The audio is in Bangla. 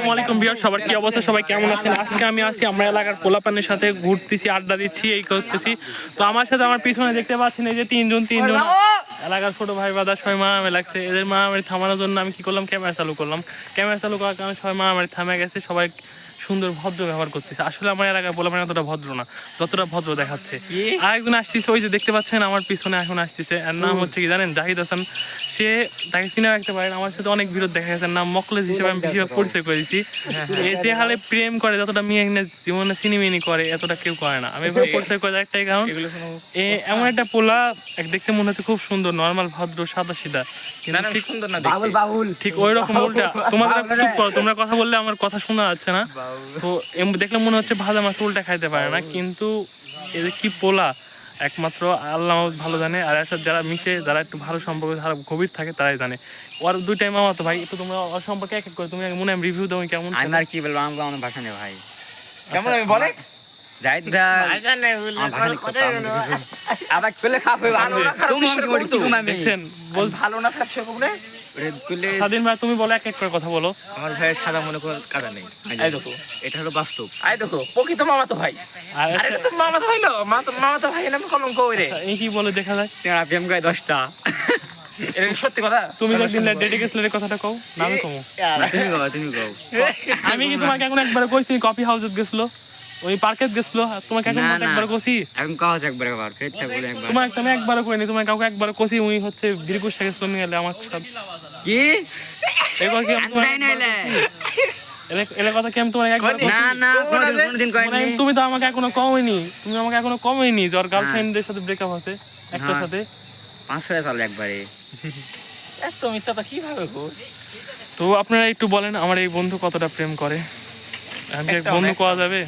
আসসালামু আলাইকুম ভিউয়ার, সবার কি অবস্থা, সবাই কেমন আছেন? আজকে আমি আছি আমরা এলাকার পোলাপানের সাথে ঘুরতেছি, আড্ডা দিচ্ছি, এই করতেছি। তো আমার সাথে আমার পিছনে দেখতে পাচ্ছেন এই যে তিনজন এলাকার ছোট ভাই বাদা সবাই মারামারি লাগছে। এদের মারামারি থামানোর জন্য আমি কি করলাম, ক্যামেরা চালু করলাম। ক্যামেরা চালু করার কারণে সবাই মারামারি থামে গেছে, সবাই সুন্দর ভদ্র ব্যবহার করতেছে। আসলে আমার এলাকার পোলাপান এতটা ভদ্র না যতটা ভদ্র দেখাচ্ছে। আরেকজন আসতেছে, ওই যে দেখতে পাচ্ছেন আমার পিছনে এখন আসতেছে, এর নাম হচ্ছে কি জানেন, জাহিদ হাসান। সে তাকে চিনে রাখতে পারেন, আমার সাথে অনেক বিরোধ দেখা গেছে, নাম মকলেজ হিসেবে আমি বেশিরভাগ পরিচয় করেছি। এই যে হালে প্রেম করে যতটা মেয়ে জীবনে সিনেমিনি করে এতটা কেউ করে না। আমি এভাবে পরিচয় করে একটাই কারণ, এমন একটা পোলা দেখতে মনে হচ্ছে খুব সুন্দর, নর্মাল ভদ্র সাদা সিধা, ঠিক সুন্দর না, ঠিক ওই রকম উল্টা। তোমাদের চুপ করো, তোমরা কথা বললে আমার কথা শোনা যাচ্ছে না। তো দেখলে মনে হচ্ছে ভাজা মাছ উল্টা খাইতে পারে না, কিন্তু এদের কি পোলা একমাত্র আল্লাহ ভালো জানে। আর এর সাথে যারা মিশে, যারা একটু ভালো সম্পর্ক, যারা গভীর থাকে তারাই জানে। ওর দুইটাই মামা তো ভাই, একটু তোমরা ওর সম্পর্কে এক এক করে তুমি মনে হয় রিভিউ দাও কেমন। আমি আর কি বলবো, আমার ভাষা নেই ভাই। কেমন আমি বলে জাহিদ দেখছেন ভালো না খারাপ সে কবরে স্বাধীন ভাই, তুমি বলো, এক এক করে কথা বলো। আমার ভাইয়ের সাদা মনে কর কাদা নেই। আই দেখো, এটা হলো বাস্তব। আই দেখো, প্রকৃত মামা তো ভাই। আর আরে এটা তো মামা তো ভাইলো, মামা তো ভাই নাম কলঙ্ক ওরে। এই কি বলে দেখা যায়, চেংড়া প্রেম গায়ে 10টা। এটা কি সত্যি কথা? তুমি যে একদিন ডেডিকেশনের কথাটা কও, না আমি কমো। তুমি গাও আমি কি তোমাকে এখন একবার কইছি কফি হাউসে গেছিল, ওই পার্কে গেছিল, তোমাকে এখন একবার কইছি। এখন কাজ একবার আবার ফের থাকবো একবার। তোমাকে আমি একবার কইনি, তোমাকে কাউকে একবার কইছি। উনি হচ্ছে বীরপুর থেকে চলে গেলে আমার সাথে। কি এবার কি আমি আনসাই নাইলে এর কথা কি আমি তোমাকে একবার না না কোনদিন কইনি। তুমি তো আমাকে এখনো কমইনি, তুমি আমাকে এখনো কমইনি যে ওর গার্লফ্রেন্ডের সাথে ব্রেকআপ আছে একটার সাথে। 5 হয়ে চলে একবারে। এত মিথ্যা তো কিভাবে গো? তো আপনারা একটু বলেন আমার এই বন্ধু কতটা প্রেম করে, আমি এক বন্ধু কোয়া যাবে?